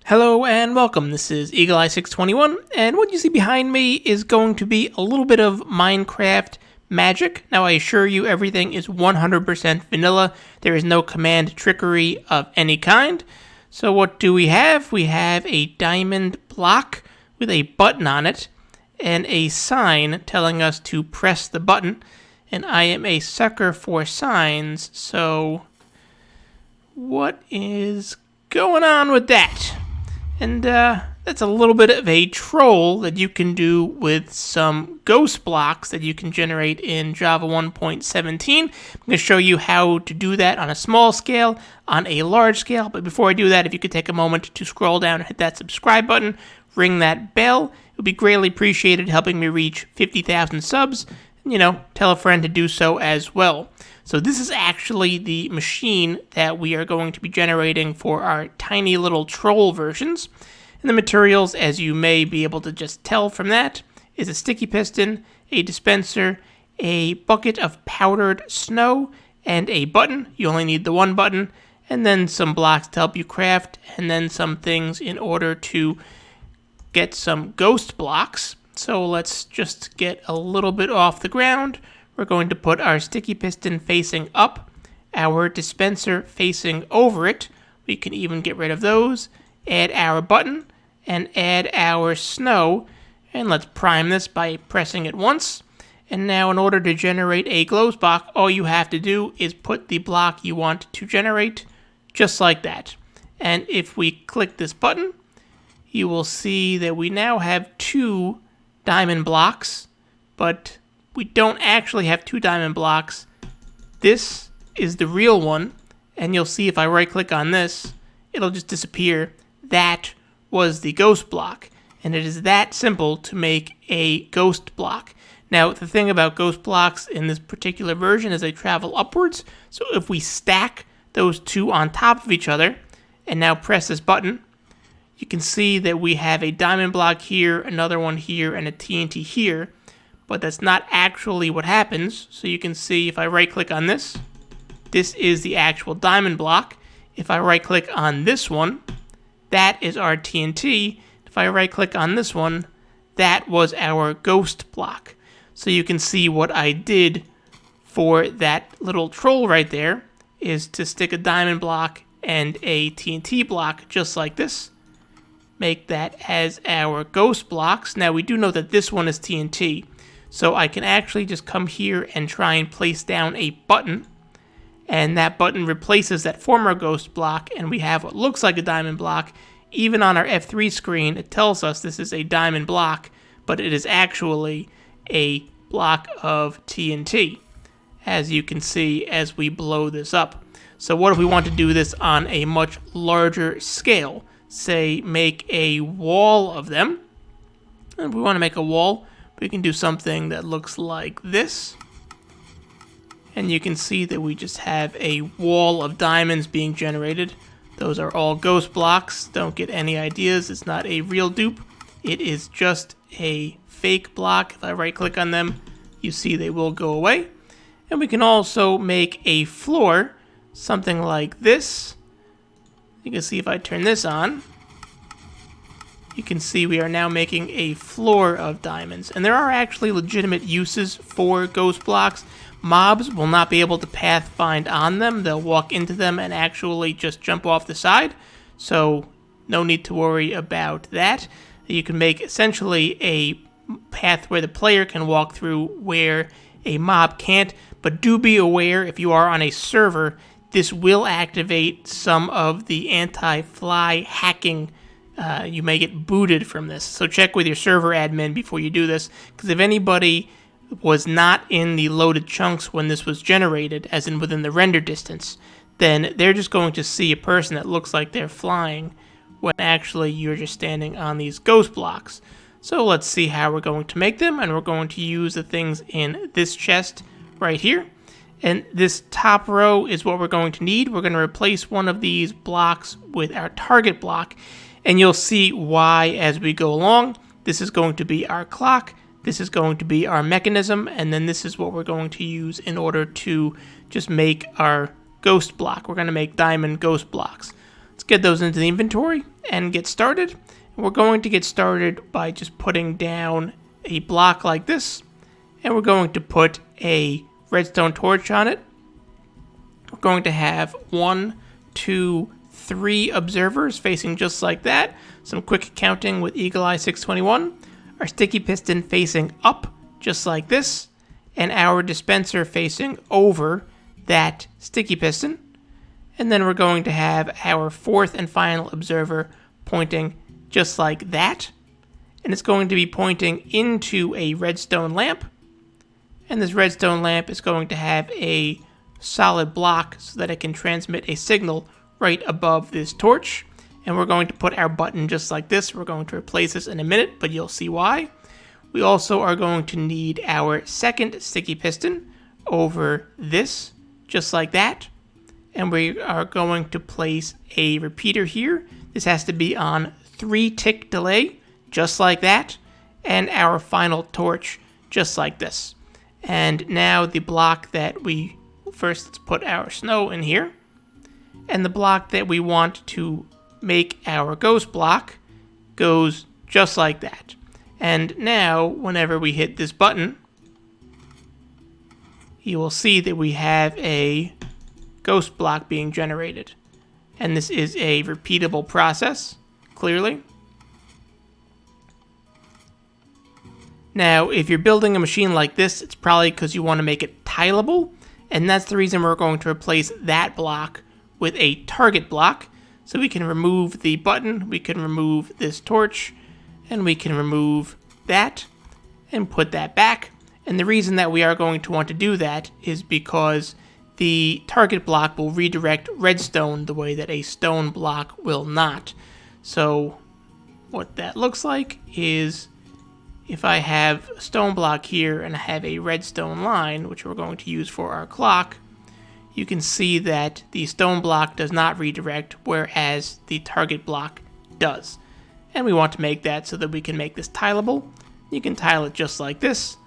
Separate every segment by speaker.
Speaker 1: Hello and welcome, this is Eagle Eye 621, and what you see behind me is going to be a little bit of Minecraft magic. Now I assure you everything is 100% vanilla, there is no command trickery of any kind. So what do we have? We have a diamond block with a button on it, and a sign telling us to press the button, and I am a sucker for signs, so what is going on with that? And that's a little bit of a troll that you can do with some ghost blocks that you can generate in Java 1.17. I'm going to show you how to do that on a small scale, on a large scale. But before I do that, if you could take a moment to scroll down and hit that subscribe button, ring that bell, it would be greatly appreciated, helping me reach 50,000 subs. And, tell a friend to do so as well. So this is actually the machine that we are going to be generating for our tiny little troll versions. And the materials, as you may be able to just tell from that, is a sticky piston, a dispenser, a bucket of powdered snow, and a button. You only need the one button, and then some blocks to help you craft, and then some things in order to get some ghost blocks. So let's just get a little bit off the ground. We're going to put our sticky piston facing up, our dispenser facing over it. We can even get rid of those, add our button, and add our snow. And let's prime this by pressing it once. And now in order to generate a glow block, all you have to do is put the block you want to generate, just like that. And if we click this button, you will see that we now have two diamond blocks, but we don't actually have two diamond blocks. This is the real one, and you'll see if I right click on this, it'll just disappear. That was the ghost block, and it is that simple to make a ghost block. Now the thing about ghost blocks in this particular version is they travel upwards, so if we stack those two on top of each other and now press this button, you can see that we have a diamond block here, another one here, and a TNT here. But that's not actually what happens. So you can see if I right click on this, this is the actual diamond block. If I right click on this one, that is our TNT. If I right click on this one, that was our ghost block. So you can see what I did for that little troll right there is to stick a diamond block and a TNT block just like this. Make that as our ghost blocks. Now we do know that this one is TNT. So I can actually just come here and try and place down a button, and that button replaces that former ghost block, and we have what looks like a diamond block. Even on our F3 screen, it tells us this is a diamond block, but it is actually a block of TNT, as you can see as we blow this up. So what if we want to do this on a much larger scale? Say, make a wall of them. And if we want to make a wall, we can do something that looks like this. And you can see that we just have a wall of diamonds being generated. Those are all ghost blocks. Don't get any ideas. It's not a real dupe. It is just a fake block. If I right click on them, you see they will go away. And we can also make a floor, something like this. You can see if I turn this on, you can see we are now making a floor of diamonds. And there are actually legitimate uses for ghost blocks. Mobs will not be able to pathfind on them. They'll walk into them and actually just jump off the side. So no need to worry about that. You can make essentially a path where the player can walk through where a mob can't. But do be aware, if you are on a server, this will activate some of the anti-fly hacking. You may get booted from this. So check with your server admin before you do this, because if anybody was not in the loaded chunks when this was generated, as in within the render distance, then they're just going to see a person that looks like they're flying when actually you're just standing on these ghost blocks. So let's see how we're going to make them, and we're going to use the things in this chest right here. And this top row is what we're going to need. We're going to replace one of these blocks with our target block, and you'll see why as we go along. This is going to be our clock, this is going to be our mechanism, and then this is what we're going to use in order to just make our ghost block. We're going to make diamond ghost blocks. Let's get those into the inventory and get started. We're going to get started by just putting down a block like this, and we're going to put a redstone torch on it. We're going to have 1, 2, 3 observers facing just like that. Some quick counting with Eagle Eye 621. Our sticky piston facing up just like this, and our dispenser facing over that sticky piston. And then we're going to have our 4th and final observer pointing just like that. And it's going to be pointing into a redstone lamp. And this redstone lamp is going to have a solid block so that it can transmit a signal right above this torch. And we're going to put our button just like this. We're going to replace this in a minute, but you'll see why. We also are going to need our 2nd sticky piston over this, just like that. And we are going to place a repeater here. This has to be on 3-tick delay, just like that. And our final torch, just like this. And now the block that first let's put our snow in here. And the block that we want to make our ghost block goes just like that. And now, whenever we hit this button, you will see that we have a ghost block being generated. And this is a repeatable process, clearly. Now, if you're building a machine like this, it's probably because you want to make it tileable, and that's the reason we're going to replace that block with a target block. So we can remove the button, we can remove this torch, and we can remove that and put that back. And the reason that we are going to want to do that is because the target block will redirect redstone the way that a stone block will not. So what that looks like is if I have a stone block here and I have a redstone line, which we're going to use for our clock, you can see that the stone block does not redirect, whereas the target block does. And we want to make that so that we can make this tileable. You can tile it just like this.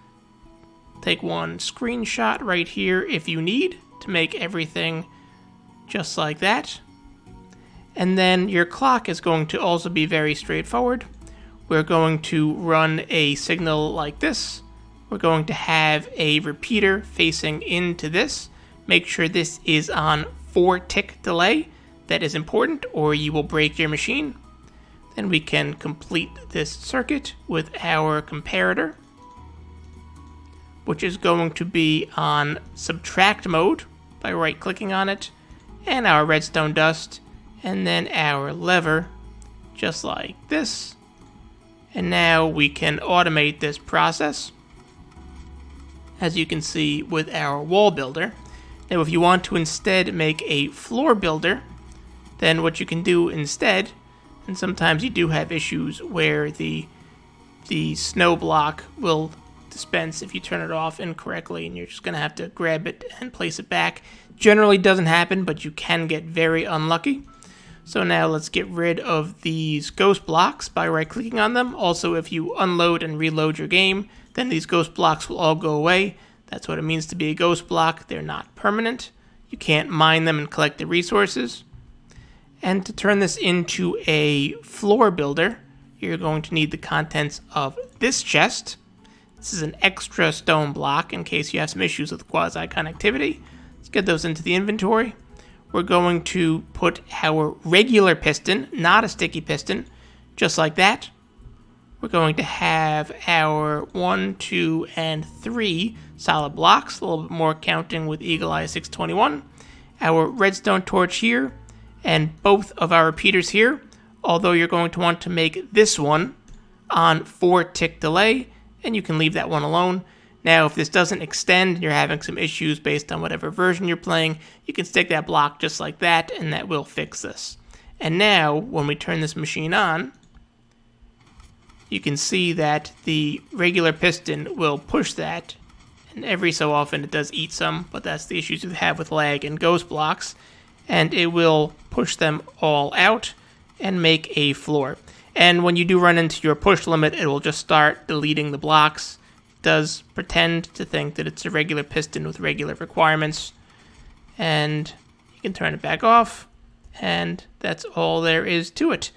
Speaker 1: Take one screenshot right here if you need to make everything just like that. And then your clock is going to also be very straightforward. We're going to run a signal like this. We're going to have a repeater facing into this. Make sure this is on 4-tick delay. That is important, or you will break your machine. Then we can complete this circuit with our comparator, which is going to be on subtract mode by right-clicking on it, and our redstone dust, and then our lever, just like this. And now we can automate this process, as you can see with our wall builder. Now, if you want to instead make a floor builder, then what you can do instead, and sometimes you do have issues where the snow block will dispense if you turn it off incorrectly, and you're just going to have to grab it and place it back. Generally doesn't happen, but you can get very unlucky. So now let's get rid of these ghost blocks by right-clicking on them. Also, if you unload and reload your game, then these ghost blocks will all go away. That's what it means to be a ghost block. They're not permanent. You can't mine them and collect the resources. And to turn this into a floor builder, you're going to need the contents of this chest. This is an extra stone block in case you have some issues with quasi-connectivity. Let's get those into the inventory. We're going to put our regular piston, not a sticky piston, just like that. We're going to have our 1, 2, and 3 solid blocks, a little bit more counting with Eagle Eye 621. Our redstone torch here, and both of our repeaters here, although you're going to want to make this one on 4-tick delay, and you can leave that one alone. Now, if this doesn't extend and you're having some issues based on whatever version you're playing, you can stick that block just like that, and that will fix this. And now, when we turn this machine on, you can see that the regular piston will push that, and every so often it does eat some, but that's the issues you have with lag and ghost blocks, and it will push them all out and make a floor. And when you do run into your push limit, it will just start deleting the blocks. It does pretend to think that it's a regular piston with regular requirements, and you can turn it back off, and that's all there is to it.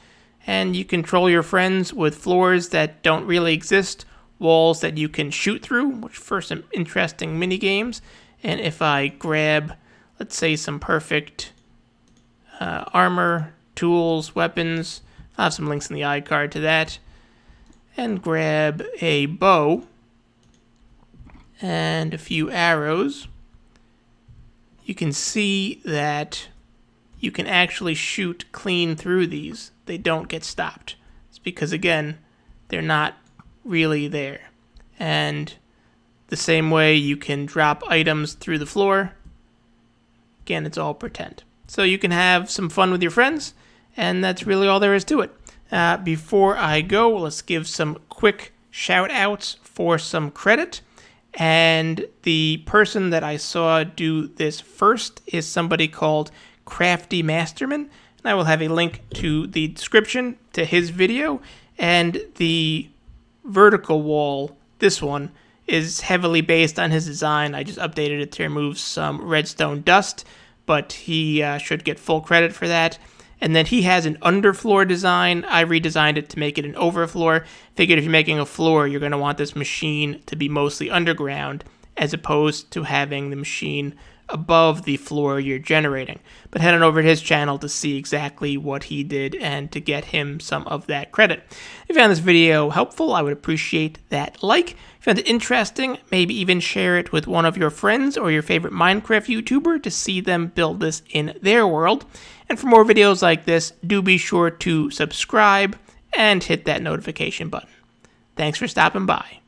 Speaker 1: And you control your friends with floors that don't really exist, walls that you can shoot through, which for some interesting mini games. And if I grab, let's say, some perfect armor, tools, weapons, I'll have some links in the iCard to that, and grab a bow and a few arrows, you can see that you can actually shoot clean through these. They don't get stopped. It's because, again, they're not really there. And the same way you can drop items through the floor, again, it's all pretend. So you can have some fun with your friends, and that's really all there is to it. Before I go, let's give some quick shout outs for some credit. And the person that I saw do this first is somebody called Crafty Masterman. And I will have a link to the description to his video. And the vertical wall, this one, is heavily based on his design. I just updated it to remove some redstone dust, but he should get full credit for that. And then he has an underfloor design. I redesigned it to make it an overfloor. Figured if you're making a floor, you're going to want this machine to be mostly underground, as opposed to having the machine above the floor you're generating. But head on over to his channel to see exactly what he did and to get him some of that credit. If you found this video helpful, I would appreciate that like. If you found it interesting, maybe even share it with one of your friends or your favorite Minecraft YouTuber to see them build this in their world. And for more videos like this, do be sure to subscribe and hit that notification button. Thanks for stopping by.